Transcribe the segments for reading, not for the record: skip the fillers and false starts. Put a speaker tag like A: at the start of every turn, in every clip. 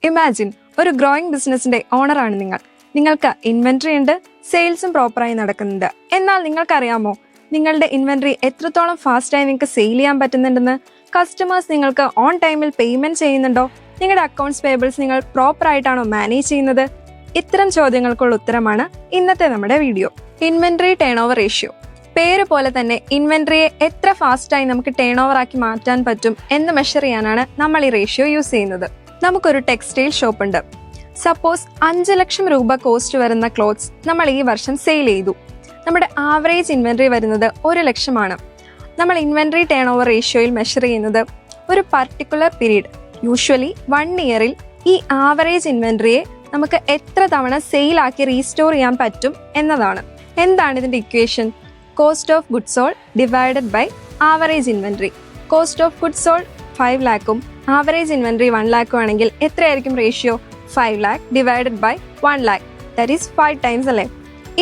A: Imagine ഒരു growing ബിസിനസിന്റെ ഓണറാണ് നിങ്ങൾ. നിങ്ങൾക്ക് ഇൻവെന്ററി ഉണ്ട്, സെയിൽസും പ്രോപ്പറായി നടക്കുന്നുണ്ട്. എന്നാൽ നിങ്ങൾക്കറിയാമോ നിങ്ങളുടെ ഇൻവെന്ററി എത്രത്തോളം ഫാസ്റ്റായി നിങ്ങൾക്ക് സെയിൽ ചെയ്യാൻ പറ്റുന്നുണ്ടെന്ന്? കസ്റ്റമേഴ്സ് നിങ്ങൾക്ക് ഓൺ ടൈമിൽ പേയ്മെന്റ് ചെയ്യുന്നുണ്ടോ? നിങ്ങളുടെ അക്കൗണ്ട്സ് പേബിൾസ് നിങ്ങൾ പ്രോപ്പറായിട്ടാണോ മാനേജ് ചെയ്യുന്നത്? ഇത്തരം ചോദ്യങ്ങൾക്കുള്ള ഉത്തരമാണ് ഇന്നത്തെ നമ്മുടെ video. Inventory turn over ratio. പേര് പോലെ തന്നെ ഇൻവെന്ററിയെ എത്ര ഫാസ്റ്റായി നമുക്ക് ടേൺ ഓവർ ആക്കി മാറ്റാൻ പറ്റും എന്ന് മെഷർ ചെയ്യാനാണ് നമ്മൾ ഈ റേഷ്യോ യൂസ് ചെയ്യുന്നത്. നമുക്കൊരു ടെക്സ്റ്റൈൽ ഷോപ്പ് ഉണ്ട്. സപ്പോസ് 5 ലക്ഷം രൂപ കോസ്റ്റ് വരുന്ന ക്ലോത്ത്സ് നമ്മൾ ഈ വർഷം സെയിൽ ചെയ്തു. നമ്മുടെ ആവറേജ് ഇൻവെന്ററി വരുന്നത് 1 ലക്ഷമാണ്. നമ്മൾ ഇൻവെന്ററി ടേൺ ഓവർ റേഷ്യോയിൽ മെഷർ ചെയ്യുന്നത് ഒരു പർട്ടിക്കുലർ പീരീഡ്, യൂഷ്വലി 1 ഇയറിൽ ഈ ആവറേജ് ഇൻവെന്ററിയെ നമുക്ക് എത്ര തവണ സെയിലാക്കി റീസ്റ്റോർ ചെയ്യാൻ പറ്റും എന്നതാണ്. എന്താണ് ഇതിന്റെ equation? Cost of goods sold divided by average inventory. Cost of goods sold 5 lakhും ആവറേജ് ഇൻവെന്ററി 1 lakh ആണെങ്കിൽ എത്രയായിരിക്കും ratio? 5 lakh divided by 1 lakh, that is 5 times അല്ലേ?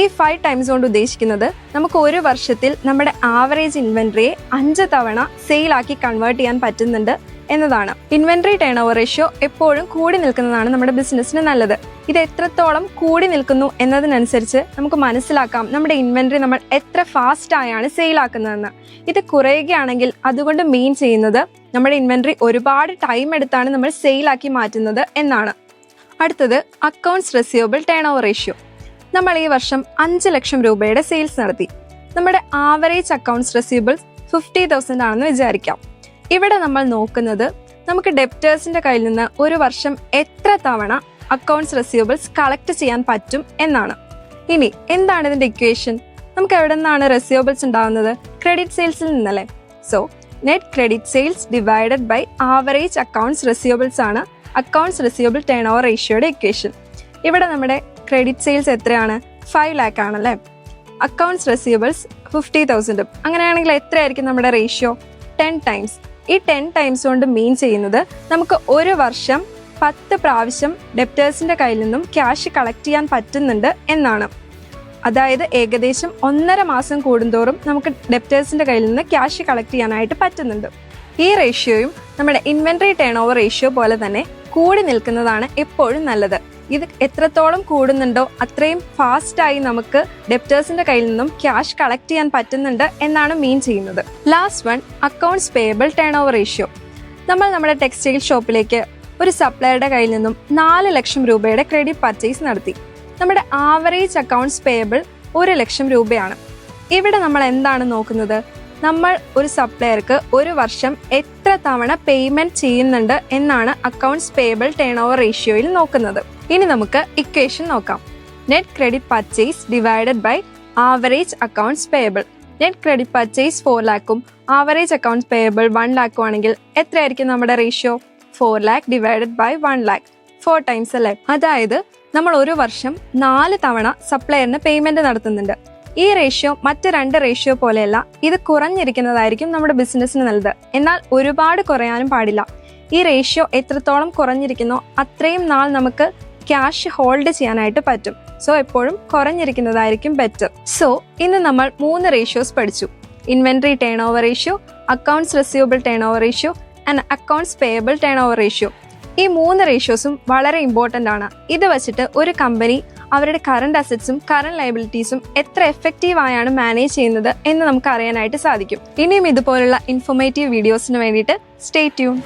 A: ഈ 5 times കൊണ്ട് ഉദ്ദേശിക്കുന്നത് നമുക്ക് ഒരു വർഷത്തിൽ നമ്മുടെ ആവറേജ് ഇൻവെന്ററിയെ 5 തവണ സെയിലാക്കി കൺവേർട്ട് ചെയ്യാൻ പറ്റുന്നുണ്ട് എന്നതാണ്. ഇൻവെന്ററി ടേൺ ഓവർ റേഷ്യോ എപ്പോഴും കൂടി നിൽക്കുന്നതാണ് നമ്മുടെ ബിസിനസ്സിന് നല്ലത്. ഇത് എത്രത്തോളം കൂടി നിൽക്കുന്നു എന്നതിനനുസരിച്ച് നമുക്ക് മനസ്സിലാക്കാം നമ്മുടെ ഇൻവെന്ററി നമ്മൾ എത്ര ഫാസ്റ്റ് ആയാണ് സെയിലാക്കുന്നതെന്ന്. ഇത് കുറയുകയാണെങ്കിൽ അതുകൊണ്ട് മീൻ ചെയ്യുന്നത് നമ്മുടെ ഇൻവെന്ററി ഒരുപാട് ടൈം എടുത്താണ് നമ്മൾ സെയിലാക്കി മാറ്റുന്നത് എന്നാണ്. അടുത്തത് accounts receivable turn over ratio. നമ്മൾ ഈ വർഷം 5 ലക്ഷം രൂപയുടെ സെയിൽസ് നടത്തി. നമ്മുടെ ആവറേജ് അക്കൗണ്ട്സ് റിസീവബിൾസ് 50,000 ആണെന്ന് വിചാരിക്കാം. ഇവിടെ നമ്മൾ നോക്കുന്നത് നമുക്ക് ഡെപ്റ്റേഴ്സിന്റെ കയ്യിൽ നിന്ന് ഒരു വർഷം എത്ര തവണ അക്കൗണ്ട്സ് റിസീവബിൾസ് കളക്ട് ചെയ്യാൻ പറ്റും എന്നാണ്. ഇനി എന്താണ് ഇതിന്റെ ഇക്വേഷൻ? നമുക്ക് എവിടെ നിന്നാണ് റിസീവബിൾസ് ഉണ്ടാകുന്നത്? ക്രെഡിറ്റ് സെയിൽസിൽ നിന്നല്ലേ. So net credit sales divided by average accounts receivables ആണ് അക്കൗണ്ട്സ് റിസീവബിൾ ടേൺ ഓവർ റേഷ്യോയുടെ ഇക്വേഷൻ. ഇവിടെ നമ്മുടെ ക്രെഡിറ്റ് സെയിൽസ് എത്രയാണ്? 5 lakh ആണല്ലേ. Accounts receivables 50,000. അങ്ങനെയാണെങ്കിൽ എത്രയായിരിക്കും നമ്മുടെ റേഷ്യോ? 10 times. ഈ 10 times കൊണ്ട് മീൻ ചെയ്യുന്നത് നമുക്ക് ഒരു വർഷം 10 പ്രാവശ്യം ഡെപ്റ്റേഴ്സിന്റെ കയ്യിൽ നിന്നും ക്യാഷ് കളക്ട് ചെയ്യാൻ പറ്റുന്നുണ്ട് എന്നാണ്. അതായത് ഏകദേശം 1.5 മാസം കൂടുന്തോറും നമുക്ക് ഡെപ്റ്റേഴ്സിന്റെ കയ്യിൽ നിന്ന് ക്യാഷ് കളക്ട് ചെയ്യാനായിട്ട് പറ്റുന്നുണ്ട്. ഈ റേഷ്യോയും നമ്മുടെ ഇൻവെന്ററി ടേൺ ഓവർ റേഷ്യോ പോലെ തന്നെ കൂടി നിൽക്കുന്നതാണ് എപ്പോഴും നല്ലത്. ഇത് എത്രത്തോളം കൂടുന്നുണ്ടോ അത്രയും ഫാസ്റ്റായി നമുക്ക് ഡെപ്റ്റേഴ്സിന്റെ കയ്യിൽ നിന്നും ക്യാഷ് കളക്ട് ചെയ്യാൻ പറ്റുന്നുണ്ട് എന്നാണ് മീൻ ചെയ്യുന്നത്. Last one, accounts payable turn over ratio. നമ്മൾ നമ്മുടെ ടെക്സ്റ്റൈൽ ഷോപ്പിലേക്ക് ഒരു സപ്ലയറുടെ കയ്യിൽ നിന്നും 4 ലക്ഷം രൂപയുടെ ക്രെഡിറ്റ് പർച്ചേസ് നടത്തി. നമ്മുടെ ആവറേജ് അക്കൗണ്ട്സ് പേയബിൾ 1 ലക്ഷം രൂപയാണ്. ഇവിടെ നമ്മൾ എന്താണ് നോക്കുന്നത്? നമ്മൾ ഒരു സപ്ലയർക്ക് ഒരു വർഷം എത്ര തവണ പേയ്മെന്റ് ചെയ്യുന്നുണ്ട് എന്നാണ് അക്കൗണ്ട്സ് പേയബിൾ ടേൺ ഓവർ റേഷ്യോയിൽ നോക്കുന്നത്. ഇനി നമുക്ക് ഇക്വേഷൻ നോക്കാം. Net credit purchase divided by average accounts payable. Net credit purchase 4 lakhും ആവറേജ് അക്കൗണ്ട്സ് പേയബിൾ 1 lakh ആണെങ്കിൽ എത്രയായിരിക്കും നമ്മുടെ ratio? 4 lakh divided by 1 lakh, 4 times അല്ലേ. അതായത് നമ്മൾ ഒരു വർഷം 4 തവണ സപ്ലയറിന് പേയ്മെന്റ് നടത്തുന്നുണ്ട്. ഈ റേഷ്യോ മറ്റ് 2 റേഷ്യോ പോലെയല്ല. ഇത് കുറഞ്ഞിരിക്കുന്നതായിരിക്കും നമ്മുടെ ബിസിനസ്സിന് നല്ലത്. എന്നാൽ ഒരുപാട് കുറയാനും പാടില്ല. ഈ റേഷ്യോ എത്രത്തോളം കുറഞ്ഞിരിക്കുന്നോ അത്രയും നാൾ നമുക്ക് ക്യാഷ് ഹോൾഡ് ചെയ്യാനായിട്ട് പറ്റും. സോ എപ്പോഴും കുറഞ്ഞിരിക്കുന്നതായിരിക്കും ബെറ്റർ. സോ ഇന്ന് നമ്മൾ 3 റേഷ്യോസ് പഠിച്ചു. Inventory turn over ratio, accounts receivable turn over ratio and accounts payable turn over ratio. ഈ 3 റേഷ്യോസും വളരെ ഇമ്പോർട്ടൻ്റ് ആണ്. ഇത് വെച്ചിട്ട് ഒരു കമ്പനി അവരുടെ കറണ്ട് അസറ്റ്സും കറണ്ട് ലയബിലിറ്റീസും എത്ര എഫക്റ്റീവ് ആയാണ് മാനേജ് ചെയ്യുന്നത് എന്ന് നമുക്ക് അറിയാനായിട്ട് സാധിക്കും. ഇനിയും ഇതുപോലുള്ള ഇൻഫോർമേറ്റീവ് വീഡിയോസിന് വേണ്ടിയിട്ട് സ്റ്റേ ട്യൂൺ.